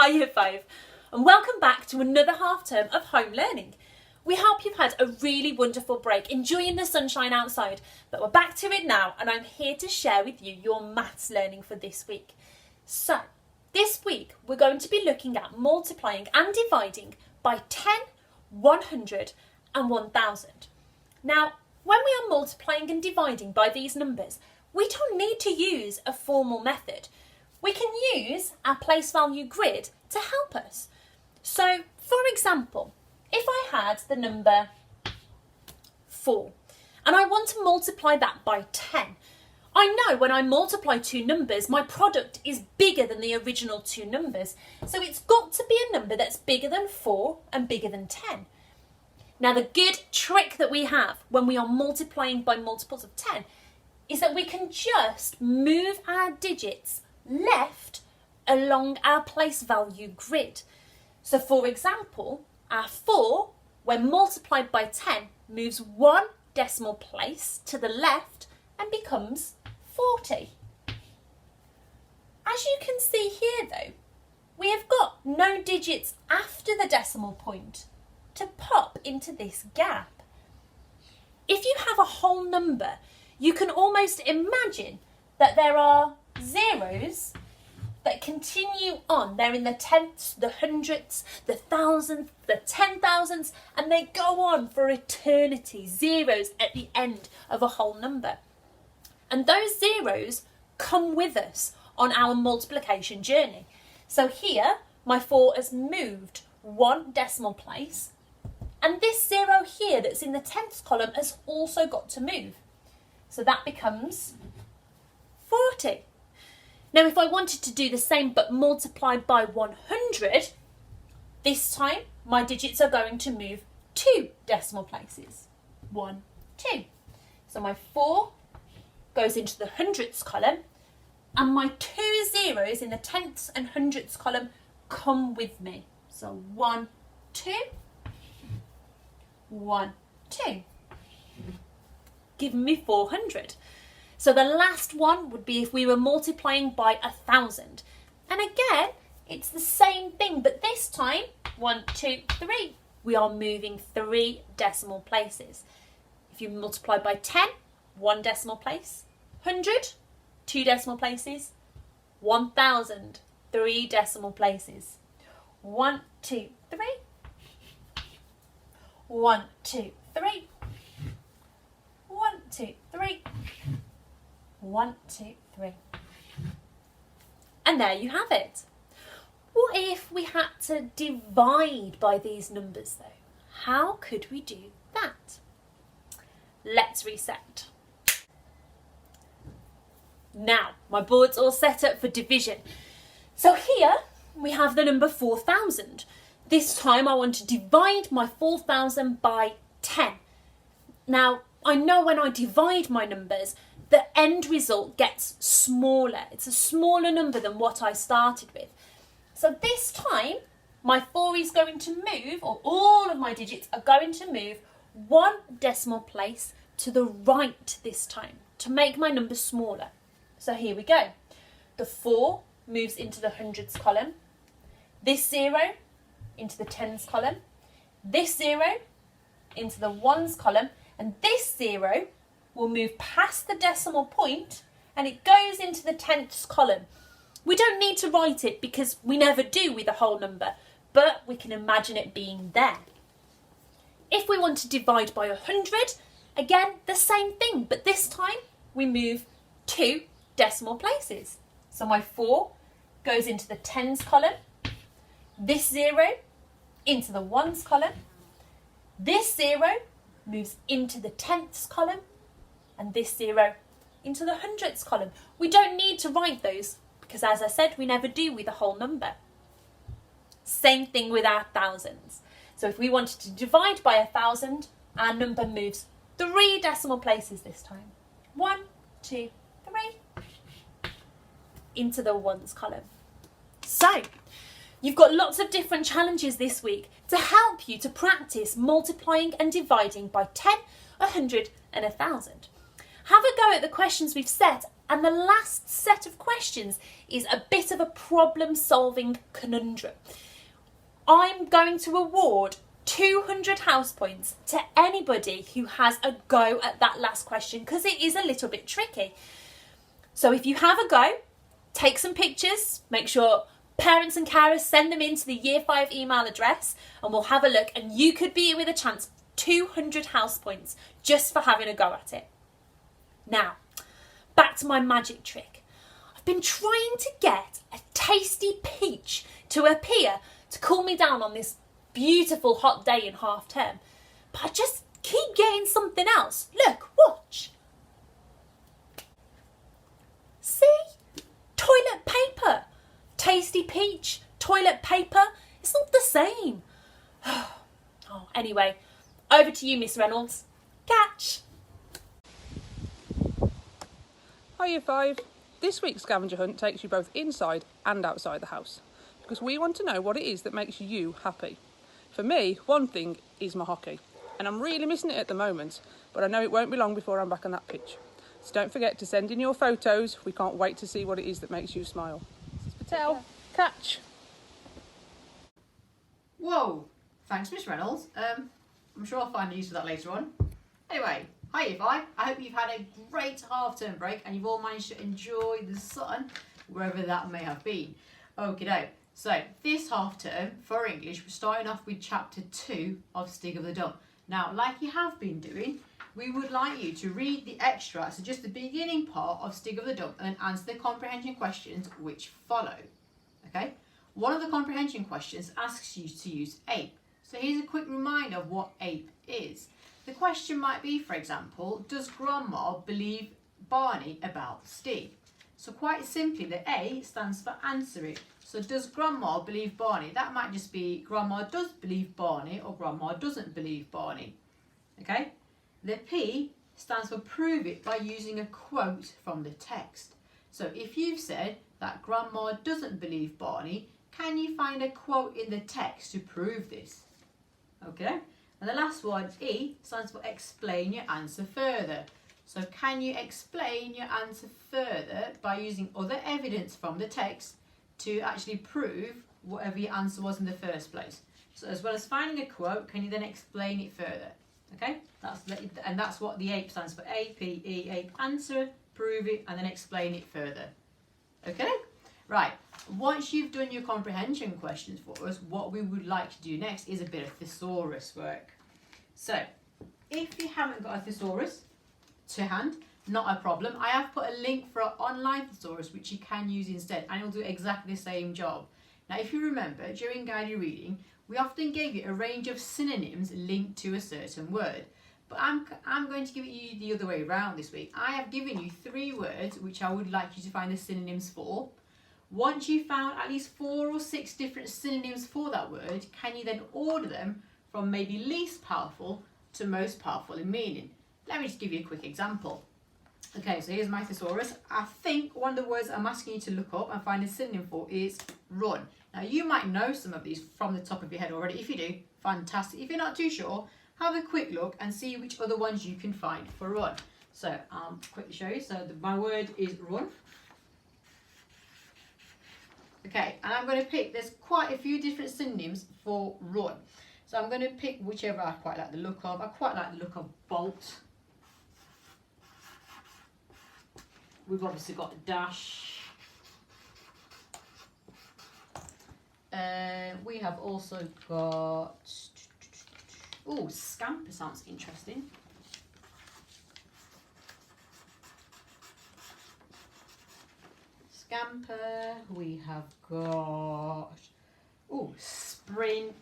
Hi Year 5 and welcome back to another half term of home learning. We hope you've had a really wonderful break, enjoying the sunshine outside, but we're back to it now and I'm here to share with you your maths learning for this week. So, this week we're going to be looking at multiplying and dividing by 10, 100 and 1000. Now, when we are multiplying and dividing by these numbers, we don't need to use a formal method. We can use our place value grid to help us. So, for example, if I had the number 4 and I want to multiply that by 10, I know when I multiply two numbers, my product is bigger than the original two numbers. So it's got to be a number that's bigger than 4 and bigger than 10. Now, the good trick that we have when we are multiplying by multiples of 10 is that we can just move our digits left along our place value grid. So for example, our 4, when multiplied by 10, moves one decimal place to the left and becomes 40. As you can see here though, we have got no digits after the decimal point to pop into this gap. If you have a whole number, you can almost imagine that there are zeros that continue on. They're in the tenths, the hundredths, the thousandths, the 10,000s, and they go on for eternity. Zeros at the end of a whole number. And those zeros come with us on our multiplication journey. So here, my 4 has moved one decimal place, and this 0 here that's in the tenths column has also got to move. So that becomes 40. Now, if I wanted to do the same but multiplied by 100, this time my digits are going to move 2 decimal places. 1, 2. So my 4 goes into the hundredths column and my 2 zeros in the tenths and hundredths column come with me. So 1, 2, 1, 2. Giving me 400. So the last one would be if we were multiplying by 1000. And again, it's the same thing, but this time, 1, 2, 3, we are moving 3 decimal places. If you multiply by 10, 1 decimal place. 100, 2 decimal places. 1000, 3 decimal places. 1, 2, 3. 1, 2, 3. 1, 2, 3. 1, 2, 3. And there you have it. What if we had to divide by these numbers though? How could we do that? Let's reset. Now, my board's all set up for division. So here we have the number 4,000. This time I want to divide my 4,000 by 10. Now, I know when I divide my numbers, the end result gets smaller. It's a smaller number than what I started with. So this time, my 4 is going to move, or all of my digits are going to move 1 decimal place to the right this time to make my number smaller. So here we go. The 4 moves into the hundreds column. This 0 into the tens column. This 0 into the ones column. And this 0 will move past the decimal point and it goes into the tenths column. We don't need to write it because we never do with a whole number, but we can imagine it being there. If we want to divide by 100, again, the same thing, but this time we move 2 decimal places. So my 4 goes into the tens column, this 0 into the ones column, this 0 moves into the tenths column, and this 0 into the hundredths column. We don't need to write those because, as I said, we never do with a whole number. Same thing with our thousands. So if we wanted to divide by 1,000, our number moves 3 decimal places this time. 1, 2, 3 into the ones column. So you've got lots of different challenges this week to help you to practice multiplying and dividing by 10, 100 and 1,000. Have a go at the questions we've set And the last set of questions is a bit of a problem-solving conundrum. I'm going to award 200 house points to anybody who has a go at that last question, because it is a little bit tricky. So if you have a go, take some pictures, make sure parents and carers send them in to the Year 5 email address, and we'll have a look, and you could be in with a chance of 200 house points just for having a go at it. Now, back to my magic trick. I've been trying to get a tasty peach to appear to cool me down on this beautiful hot day in half term, but I just keep getting something else. Look, watch. See? Toilet paper. Tasty peach, toilet paper. It's not the same. Oh, anyway, over to you, Miss Reynolds. Catch. Hi Year 5. This week's scavenger hunt takes you both inside and outside the house, because we want to know what it is that makes you happy. For me, one thing is my hockey, and I'm really missing it at the moment, but I know it won't be long before I'm back on that pitch. So don't forget to send in your photos. We can't wait to see what it is that makes you smile. This is Patel. Catch. Whoa, thanks Miss Reynolds. I'm sure I'll find use for that later on. Anyway, hi Year 5. I hope you've had a great half-term break and you've all managed to enjoy the sun, wherever that may have been. Okie doke. So this half-term for English, we're starting off with chapter 2 of Stig of the Dump. Now, like you have been doing, we would like you to read the extra, so just the beginning part of Stig of the Dump, and answer the comprehension questions which follow. Okay? One of the comprehension questions asks you to use ape. So here's a quick reminder of what ape is. The question might be, for example, does Grandma believe Barney about Stig? So quite simply, the A stands for answer it. So does Grandma believe Barney? That might just be Grandma does believe Barney or Grandma doesn't believe Barney. Okay? The P stands for prove it by using a quote from the text. So if you've said that Grandma doesn't believe Barney, can you find a quote in the text to prove this? Okay? And the last one, E, stands for explain your answer further. So can you explain your answer further by using other evidence from the text to actually prove whatever your answer was in the first place? So as well as finding a quote, can you then explain it further? Okay? That's what the APE stands for. A-P-E, APE, answer, prove it, and then explain it further. Okay? Right. Once you've done your comprehension questions for us, what we would like to do next is a bit of thesaurus work. So, if you haven't got a thesaurus to hand, not a problem. I have put a link for an online thesaurus which you can use instead, and it'll do exactly the same job. Now, if you remember, during guided reading, we often gave you a range of synonyms linked to a certain word. But I'm going to give it you the other way around this week. I have given you 3 words which I would like you to find the synonyms for. Once you've found at least 4 or 6 different synonyms for that word, can you then order them from maybe least powerful to most powerful in meaning? Let me just give you a quick example. Okay, so here's my thesaurus. I think one of the words I'm asking you to look up and find a synonym for is run. Now, you might know some of these from the top of your head already. If you do, fantastic. If you're not too sure, have a quick look and see which other ones you can find for run. So I'll quickly show you. So my word is run. Okay, and I'm going to pick, there's quite a few different synonyms for run. So I'm going to pick whichever I quite like the look of. I quite like the look of bolt. We've obviously got dash. We have also got, oh, scamper sounds interesting. Scamper, we have got, oh, sprint.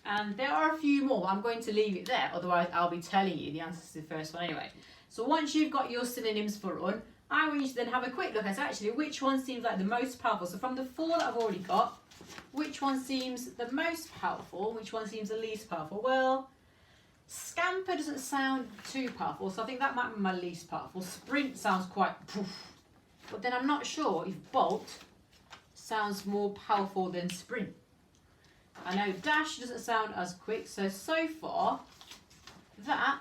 And there are a few more, but I'm going to leave it there, otherwise I'll be telling you the answers to the first one anyway. So once you've got your synonyms for run, I want you to then have a quick look at actually which one seems like the most powerful. So from the 4 that I've already got, which one seems the most powerful, which one seems the least powerful? Well, scamper doesn't sound too powerful, so I think that might be my least powerful. Sprint sounds quite poof. But then I'm not sure if bolt sounds more powerful than sprint. I know dash doesn't sound as quick, so far that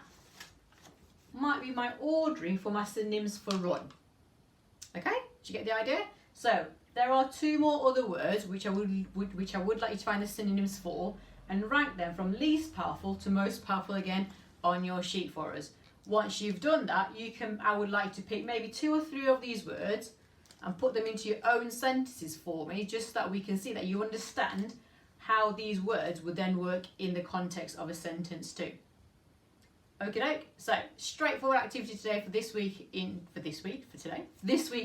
might be my ordering for my synonyms for run. Okay, do you get the idea? So there are 2 more other words which I would like you to find the synonyms for and rank them from least powerful to most powerful again on your sheet for us. Once you've done that, I would like to pick maybe 2 or 3 of these words and put them into your own sentences for me, just so that we can see that you understand how these words would then work in the context of a sentence too. Okie doke. So straightforward activity today this week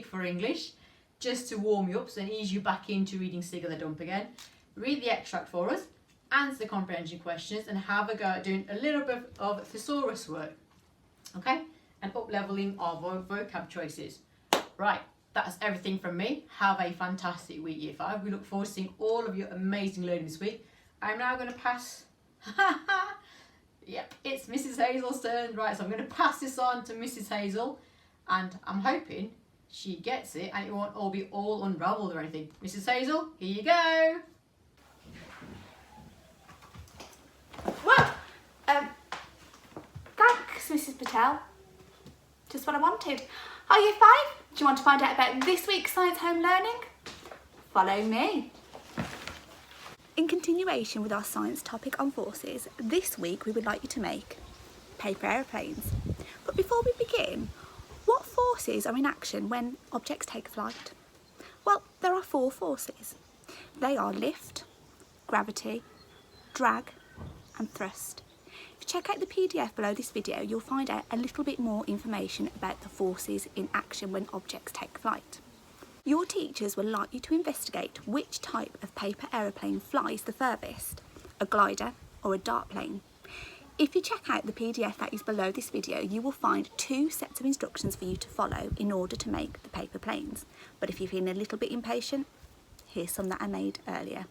for English, just to warm you up so and ease you back into reading Sig of the Dump again. Read the extract for us, answer the comprehension questions, and have a go at doing a little bit of thesaurus work. Okay, and up leveling our vocab choices. Right, that's everything from me. Have a fantastic week, Year 5. We look forward to seeing all of your amazing learning this week. I'm now going to pass. Yep, it's Mrs. Hazel's turn. Right, so I'm going to pass this on to Mrs. Hazel, and I'm hoping she gets it and it won't all be all unravelled or anything. Mrs. Hazel, here you go. Well, thanks, Mrs. Patel. Just what I wanted. Are you 5? Do you want to find out about this week's science home learning? Follow me. In continuation with our science topic on forces, this week we would like you to make paper aeroplanes. But before we begin, what forces are in action when objects take flight? Well, there are 4 forces. They are lift, gravity, drag, and thrust. If you check out the PDF below this video, you'll find out a little bit more information about the forces in action when objects take flight. Your teachers will like you to investigate which type of paper aeroplane flies the furthest, a glider or a dart plane. If you check out the PDF that is below this video, you will find 2 sets of instructions for you to follow in order to make the paper planes. But if you're feeling a little bit impatient, here's some that I made earlier.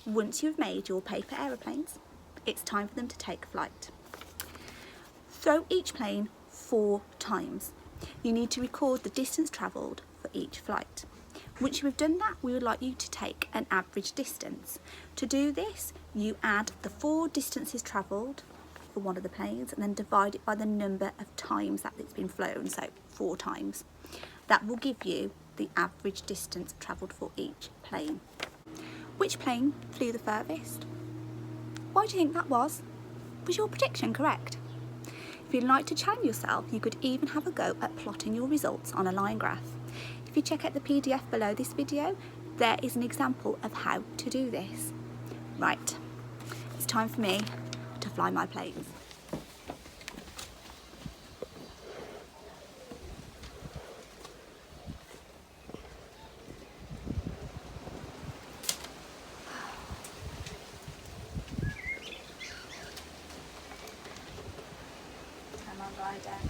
Once you've made your paper aeroplanes, it's time for them to take flight. Throw each plane 4 times. You need to record the distance travelled for each flight. Once you have done that, we would like you to take an average distance. To do this, you add the 4 distances travelled for one of the planes and then divide it by the number of times that it's been flown, so 4 times. That will give you the average distance travelled for each plane. Which plane flew the furthest? Why do you think that was? Was your prediction correct? If you'd like to challenge yourself, you could even have a go at plotting your results on a line graph. If you check out the PDF below this video, there is an example of how to do this. Right, it's time for me to fly my planes. Come on, rider.